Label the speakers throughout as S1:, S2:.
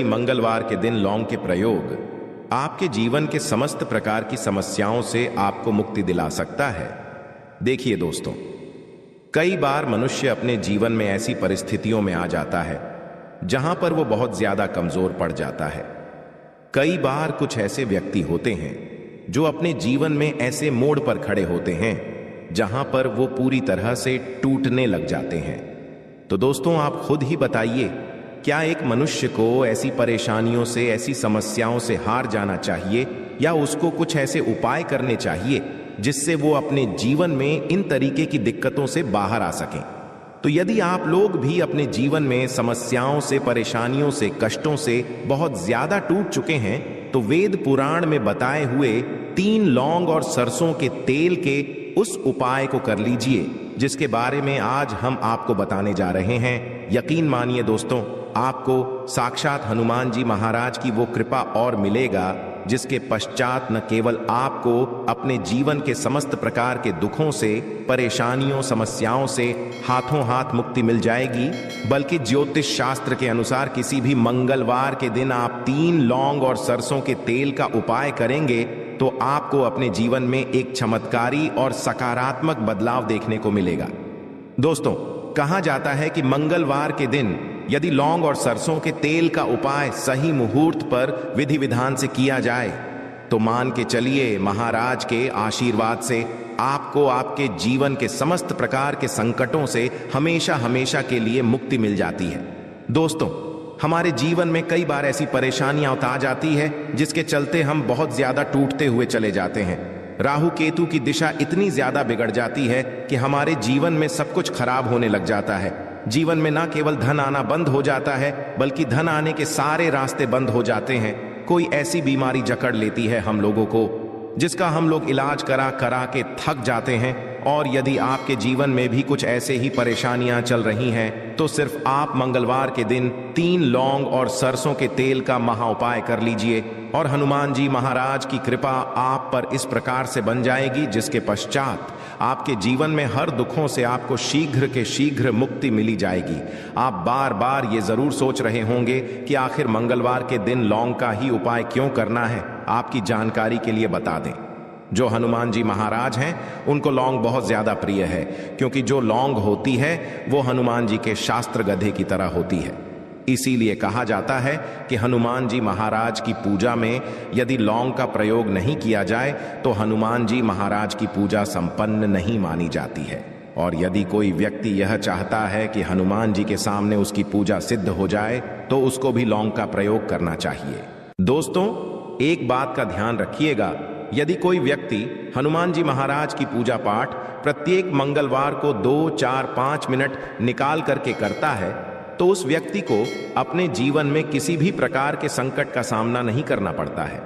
S1: मंगलवार के दिन लौंग के प्रयोग आपके जीवन के समस्त प्रकार की समस्याओं से आपको मुक्ति दिला सकता है। देखिए दोस्तों, कई बार मनुष्य अपने जीवन में ऐसी परिस्थितियों में आ जाता है जहां पर वो बहुत ज्यादा कमजोर पड़ जाता है। कई बार कुछ ऐसे व्यक्ति होते हैं जो अपने जीवन में ऐसे मोड़ पर खड़े होते हैं जहां पर वो पूरी तरह से टूटने लग जाते हैं। तो दोस्तों, आप खुद ही बताइए, क्या एक मनुष्य को ऐसी परेशानियों से, ऐसी समस्याओं से हार जाना चाहिए या उसको कुछ ऐसे उपाय करने चाहिए जिससे वो अपने जीवन में इन तरीके की दिक्कतों से बाहर आ सकें? तो यदि आप लोग भी अपने जीवन में समस्याओं से, परेशानियों से, कष्टों से बहुत ज्यादा टूट चुके हैं, तो वेद पुराण में बताए हुए 3 लौंग और सरसों के तेल के उस उपाय को कर लीजिए जिसके बारे में आज हम आपको बताने जा रहे हैं। यकीन मानिए दोस्तों, आपको साक्षात हनुमान जी महाराज की वो कृपा और मिलेगा जिसके पश्चात न केवल आपको अपने जीवन के समस्त प्रकार के दुखों से, परेशानियों, समस्याओं से हाथों हाथ मुक्ति मिल जाएगी, बल्कि ज्योतिष शास्त्र के अनुसार किसी भी मंगलवार के दिन आप 3 लौंग और सरसों के तेल का उपाय करेंगे तो आपको अपने जीवन में एक चमत्कारी और सकारात्मक बदलाव देखने को मिलेगा। दोस्तों, कहा जाता है कि मंगलवार के दिन यदि लौंग और सरसों के तेल का उपाय सही मुहूर्त पर विधि विधान से किया जाए तो मान के चलिए, महाराज के आशीर्वाद से आपको आपके जीवन के समस्त प्रकार के संकटों से हमेशा हमेशा के लिए मुक्ति मिल जाती है। दोस्तों, हमारे जीवन में कई बार ऐसी परेशानियां उतर जाती है जिसके चलते हम बहुत ज्यादा टूटते हुए चले जाते हैं। राहु केतु की दिशा इतनी ज्यादा बिगड़ जाती है कि हमारे जीवन में सब कुछ खराब होने लग जाता है। जीवन में न केवल धन आना बंद हो जाता है बल्कि धन आने के सारे रास्ते बंद हो जाते हैं। कोई ऐसी बीमारी जकड़ लेती है हम लोगों को जिसका हम लोग इलाज करा करा के थक जाते हैं। और यदि आपके जीवन में भी कुछ ऐसे ही परेशानियां चल रही हैं तो सिर्फ आप मंगलवार के दिन 3 लौंग और सरसों के तेल का महा उपाय कर लीजिए और हनुमान जी महाराज की कृपा आप पर इस प्रकार से बन जाएगी जिसके पश्चात आपके जीवन में हर दुखों से आपको शीघ्र के शीघ्र मुक्ति मिली जाएगी। आप बार बार ये जरूर सोच रहे होंगे कि आखिर मंगलवार के दिन लौंग का ही उपाय क्यों करना है। आपकी जानकारी के लिए बता दें, जो हनुमान जी महाराज हैं उनको लौंग बहुत ज्यादा प्रिय है, क्योंकि जो लौंग होती है वो हनुमान जी के शास्त्र गधे की तरह होती है। इसीलिए कहा जाता है कि हनुमान जी महाराज की पूजा में यदि लौंग का प्रयोग नहीं किया जाए तो हनुमान जी महाराज की पूजा संपन्न नहीं मानी जाती है। और यदि कोई व्यक्ति यह चाहता है कि हनुमान जी के सामने उसकी पूजा सिद्ध हो जाए तो उसको भी लौंग का प्रयोग करना चाहिए। दोस्तों, एक बात का ध्यान रखिएगा, यदि कोई व्यक्ति हनुमान जी महाराज की पूजा पाठ प्रत्येक मंगलवार को 2, 4, 5 मिनट निकाल करके करता है तो उस व्यक्ति को अपने जीवन में किसी भी प्रकार के संकट का सामना नहीं करना पड़ता है,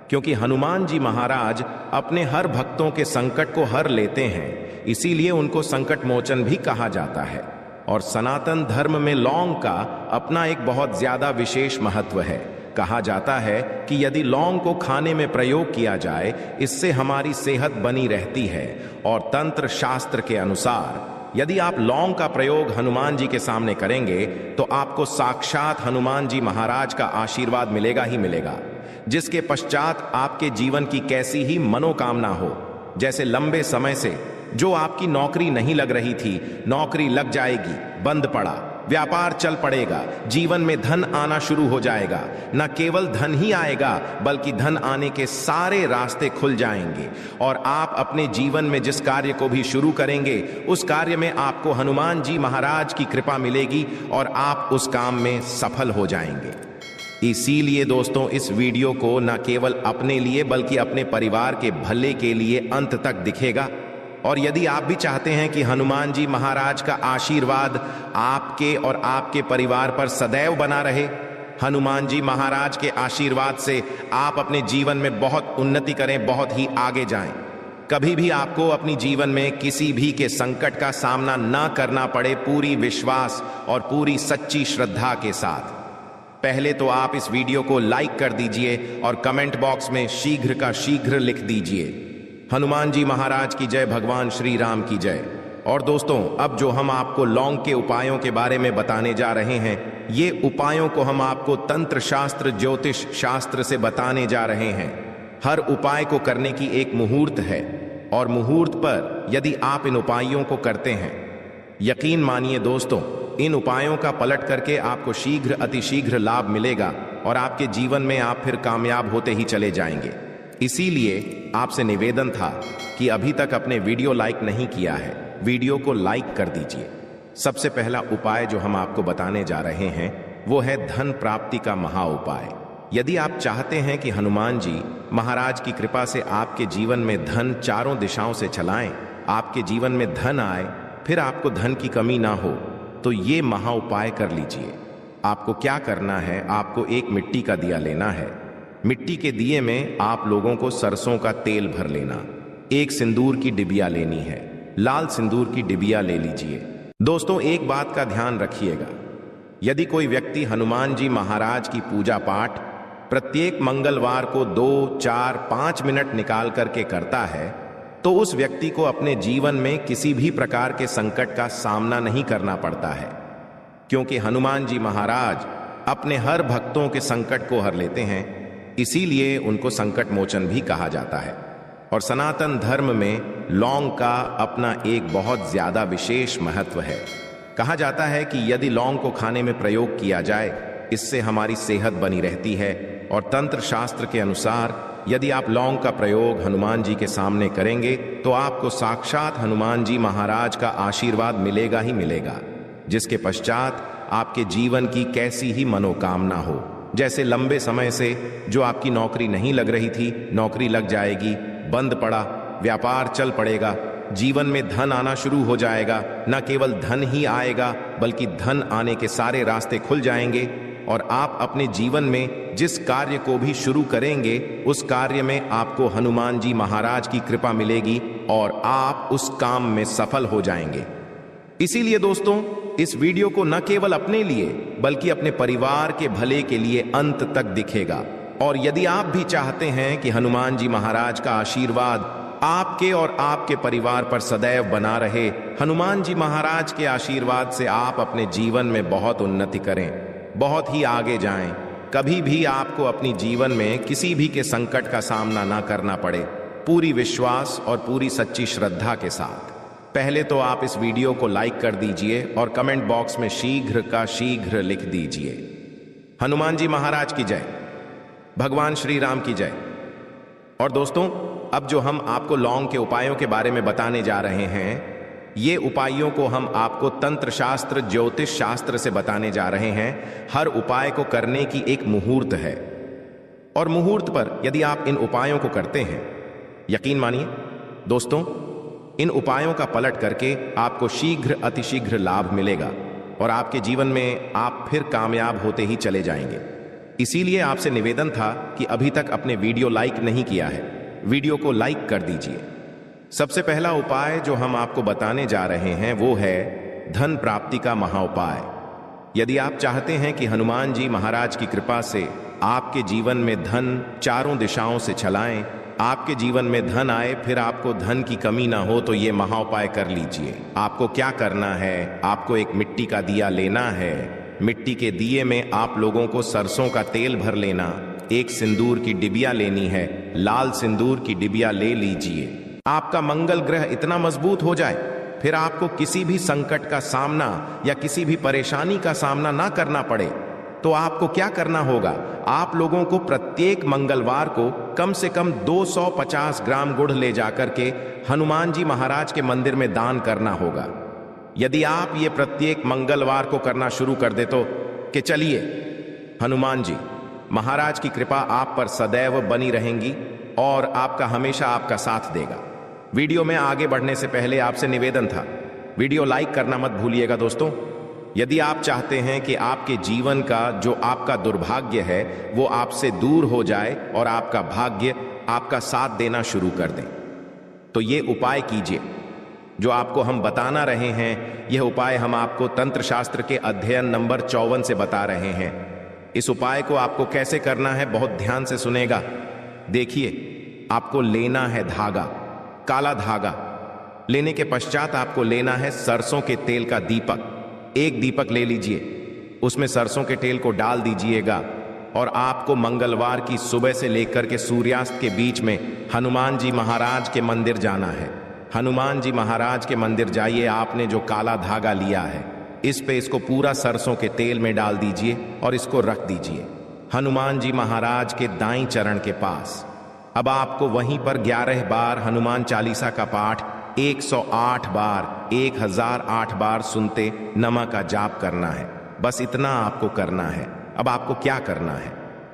S1: क्योंकि हनुमान जी महाराज अपने हर भक्तों के संकट को हर लेते हैं। इसीलिए उनको संकट मोचन भी कहा जाता है। और सनातन धर्म में लौंग का अपना एक बहुत ज्यादा विशेष महत्व है। कहा जाता है कि यदि लौंग को खाने में प्रयोग किया जाए इससे हमारी सेहत बनी रहती है। और तंत्र शास्त्र के अनुसार यदि आप लौंग का प्रयोग हनुमान जी के सामने करेंगे तो आपको साक्षात हनुमान जी महाराज का आशीर्वाद मिलेगा ही मिलेगा, जिसके पश्चात आपके जीवन की कैसी ही मनोकामना हो, जैसे लंबे समय से जो आपकी नौकरी नहीं लग रही थी, नौकरी लग जाएगी, बंद पड़ा, व्यापार चल पड़ेगा, जीवन में धन आना शुरू हो जाएगा। न केवल धन ही आएगा बल्कि धन आने के सारे रास्ते खुल जाएंगे और आप अपने जीवन में जिस कार्य को भी शुरू करेंगे उस कार्य में आपको हनुमान जी महाराज की कृपा मिलेगी और आप उस काम में सफल हो जाएंगे। इसीलिए दोस्तों, इस वीडियो को न केवल अपने लिए बल्कि अपने परिवार के भले के लिए अंत तक दिखेगा। और यदि आप भी चाहते हैं कि हनुमान जी महाराज का आशीर्वाद आपके और आपके परिवार पर सदैव बना रहे, हनुमान जी महाराज के आशीर्वाद से आप अपने जीवन में बहुत उन्नति करें, बहुत ही आगे जाएं, कभी भी आपको अपनी जीवन में किसी भी के संकट का सामना ना करना पड़े, पूरी विश्वास और पूरी सच्ची श्रद्धा के साथ। पहले तो आप इस वीडियो को लाइक कर दीजिए और कमेंट बॉक्स में शीघ्र का शीघ्र लिख दीजिए। हनुमान जी महाराज की जय, भगवान श्री राम की जय। और दोस्तों, अब जो हम आपको लौंग के उपायों के बारे में बताने जा रहे हैं ये उपायों को हम आपको तंत्र शास्त्र ज्योतिष शास्त्र से बताने जा रहे हैं। हर उपाय को करने की एक मुहूर्त है और मुहूर्त पर यदि आप इन उपायों को करते हैं, यकीन मानिए दोस्तों, इन उपायों का पलट करके आपको शीघ्र अतिशीघ्र लाभ मिलेगा और आपके जीवन में आप फिर कामयाब होते ही चले जाएंगे। इसीलिए आपसे निवेदन था कि अभी तक अपने वीडियो लाइक नहीं किया है, वीडियो को लाइक कर दीजिए। सबसे पहला उपाय जो हम आपको बताने जा रहे हैं वो है धन प्राप्ति का महा उपाय। यदि आप चाहते हैं कि हनुमान जी महाराज की कृपा से आपके जीवन में धन चारों दिशाओं से छलाएं, आपके जीवन में धन आए, फिर आपको धन की कमी ना हो, तो ये महा उपाय कर लीजिए। आपको क्या करना है, आपको एक मिट्टी का दिया लेना है। मिट्टी के दिए में आप लोगों को सरसों का तेल भर लेना, एक सिंदूर की डिबिया लेनी है, लाल सिंदूर की डिबिया ले लीजिए। दोस्तों एक बात का ध्यान रखिएगा, यदि कोई व्यक्ति हनुमान जी महाराज की पूजा पाठ प्रत्येक मंगलवार को 2, 4, 5 मिनट निकाल करके करता है तो उस व्यक्ति को अपने जीवन में किसी भी प्रकार के संकट का सामना नहीं करना पड़ता है, क्योंकि हनुमान जी महाराज अपने हर भक्तों के संकट को हर लेते हैं, इसीलिए उनको संकट मोचन भी कहा जाता है। और सनातन धर्म में लौंग का अपना एक बहुत ज्यादा विशेष महत्व है। कहा जाता है कि यदि लौंग को खाने में प्रयोग किया जाए, इससे हमारी सेहत बनी रहती है। और तंत्र शास्त्र के अनुसार यदि आप लौंग का प्रयोग हनुमान जी के सामने करेंगे तो आपको साक्षात हनुमान जी महाराज का आशीर्वाद मिलेगा ही मिलेगा, जिसके पश्चात आपके जीवन की कैसी ही मनोकामना हो, जैसे लंबे समय से जो आपकी नौकरी नहीं लग रही थी, नौकरी लग जाएगी, बंद पड़ा व्यापार चल पड़ेगा, जीवन में धन आना शुरू हो जाएगा। न केवल धन ही आएगा बल्कि धन आने के सारे रास्ते खुल जाएंगे और आप अपने जीवन में जिस कार्य को भी शुरू करेंगे उस कार्य में आपको हनुमान जी महाराज की कृपा मिलेगी और आप उस काम में सफल हो जाएंगे। इसीलिए दोस्तों इस वीडियो को न केवल अपने लिए बल्कि अपने परिवार के भले के लिए अंत तक दिखेगा। और यदि आप भी चाहते हैं कि हनुमान जी महाराज का आशीर्वाद आपके और आपके परिवार पर सदैव बना रहे, हनुमान जी महाराज के आशीर्वाद से आप अपने जीवन में बहुत उन्नति करें, बहुत ही आगे जाएं, कभी भी आपको अपनी जीवन में किसी भी के संकट का सामना ना करना पड़े, पूरी विश्वास और पूरी सच्ची श्रद्धा के साथ। पहले तो आप इस वीडियो को लाइक कर दीजिए और कमेंट बॉक्स में शीघ्र का शीघ्र लिख दीजिए। हनुमान जी महाराज की जय, भगवान श्री राम की जय। और दोस्तों अब जो हम आपको लौंग के उपायों के बारे में बताने जा रहे हैं, ये उपायों को हम आपको तंत्र शास्त्र ज्योतिष शास्त्र से बताने जा रहे हैं। हर उपाय को करने की एक मुहूर्त है और मुहूर्त पर यदि आप इन उपायों को करते हैं, यकीन मानिए दोस्तों, इन उपायों का पलट करके आपको शीघ्र अतिशीघ्र लाभ मिलेगा और आपके जीवन में आप फिर कामयाब होते ही चले जाएंगे। इसीलिए आपसे निवेदन था कि अभी तक अपने वीडियो लाइक नहीं किया है, वीडियो को लाइक कर दीजिए। सबसे पहला उपाय जो हम आपको बताने जा रहे हैं वो है धन प्राप्ति का महा उपाय। यदि आप चाहते हैं कि हनुमान जी महाराज की कृपा से आपके जीवन में धन चारों दिशाओं से छलाएं, आपके जीवन में धन आए, फिर आपको धन की कमी ना हो, तो ये महा उपाय कर लीजिए। आपको क्या करना है, आपको एक मिट्टी का दिया लेना है। मिट्टी के दिए में आप लोगों को सरसों का तेल भर लेना, एक सिंदूर की डिबिया लेनी है, लाल सिंदूर की डिबिया ले लीजिए। आपका मंगल ग्रह इतना मजबूत हो जाए फिर आपको किसी भी संकट का सामना या किसी भी परेशानी का सामना ना करना पड़े, तो आपको क्या करना होगा, आप लोगों को प्रत्येक मंगलवार को कम से कम 250 ग्राम गुड़ ले जाकर के हनुमान जी महाराज के मंदिर में दान करना होगा। यदि आप ये प्रत्येक मंगलवार को करना शुरू कर दे तो कि चलिए हनुमान जी महाराज की कृपा आप पर सदैव बनी रहेंगी और आपका हमेशा आपका साथ देगा। वीडियो में आगे बढ़ने से पहले आपसे निवेदन था, वीडियो लाइक करना मत भूलिएगा दोस्तों। यदि आप चाहते हैं कि आपके जीवन का जो आपका दुर्भाग्य है वो आपसे दूर हो जाए और आपका भाग्य आपका साथ देना शुरू कर दें, तो ये उपाय कीजिए जो आपको हम बताना रहे हैं। यह उपाय हम आपको तंत्र शास्त्र के अध्ययन नंबर 54 से बता रहे हैं। इस उपाय को आपको कैसे करना है बहुत ध्यान से सुनेगा। देखिए, आपको लेना है धागा, काला धागा। लेने के पश्चात आपको लेना है सरसों के तेल का दीपक, एक दीपक ले लीजिए। उसमें सरसों के तेल को डाल दीजिएगा और आपको मंगलवार की सुबह से लेकर के सूर्यास्त के बीच में हनुमान जी महाराज के मंदिर जाना है। हनुमान जी महाराज के मंदिर जाइए, आपने जो काला धागा लिया है इस पे इसको पूरा सरसों के तेल में डाल दीजिए और इसको रख दीजिए हनुमान जी महाराज के दाईं चरण के पास। अब आपको वहीं पर 11 बार हनुमान चालीसा का पाठ 108 बार 1008 बार सुनते नमः का जाप करना है। बस इतना आपको करना है। अब आपको क्या करना है,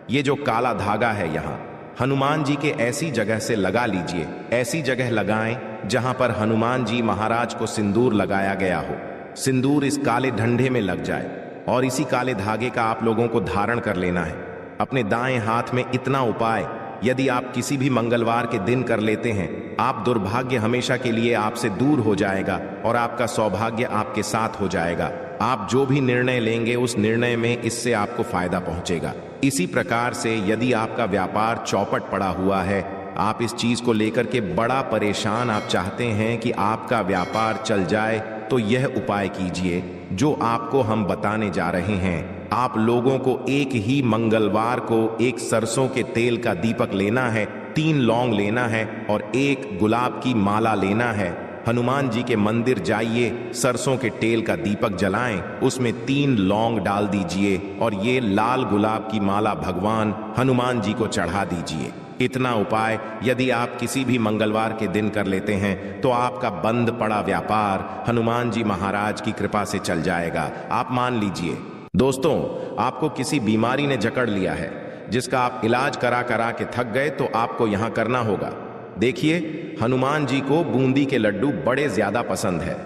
S1: ये जो काला धागा है यहाँ हनुमान जी के ऐसी जगह से लगा लीजिए, ऐसी जगह लगाएं जहां पर हनुमान जी महाराज को सिंदूर लगाया गया हो। सिंदूर इस काले डंडे में लग जाए और इसी काले धागे का आप लोगों को धारण कर लेना है अपने दाएं हाथ में। इतना उपाय यदि आप किसी भी मंगलवार के दिन कर लेते हैं, आप दुर्भाग्य हमेशा के लिए आपसे दूर हो जाएगा और आपका सौभाग्य आपके साथ हो जाएगा। आप जो भी निर्णय लेंगे उस निर्णय में इससे आपको फायदा पहुंचेगा। इसी प्रकार से यदि आपका व्यापार चौपट पड़ा हुआ है, आप इस चीज को लेकर के बड़ा परेशान, आप चाहते हैं कि आपका व्यापार चल जाए, तो यह उपाय कीजिए जो आपको हम बताने जा रहे हैं। आप लोगों को एक ही मंगलवार को एक सरसों के तेल का दीपक लेना है, 3 लौंग लेना है और 1 गुलाब की माला लेना है। हनुमान जी के मंदिर जाइए, सरसों के तेल का दीपक जलाएं, उसमें 3 लौंग डाल दीजिए और ये लाल गुलाब की माला भगवान हनुमान जी को चढ़ा दीजिए। इतना उपाय यदि आप किसी भी मंगलवार के दिन कर लेते हैं तो आपका बंद पड़ा व्यापार हनुमान जी महाराज की कृपा से चल जाएगा। आप मान लीजिए दोस्तों, आपको किसी बीमारी ने जकड़ लिया है जिसका आप इलाज करा करा के थक गए, तो आपको यहां करना होगा। देखिए, हनुमान जी को बूंदी के लड्डू बड़े ज्यादा पसंद है।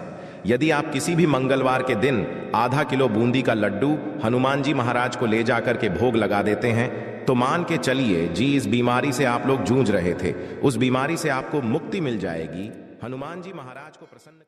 S1: यदि आप किसी भी मंगलवार के दिन आधा किलो बूंदी का लड्डू हनुमान जी महाराज को ले जाकर के भोग लगा देते हैं, तो मान के चलिए जी इस बीमारी से आप लोग जूझ रहे थे, उस बीमारी से आपको मुक्ति मिल जाएगी। हनुमान जी महाराज को प्रसन्न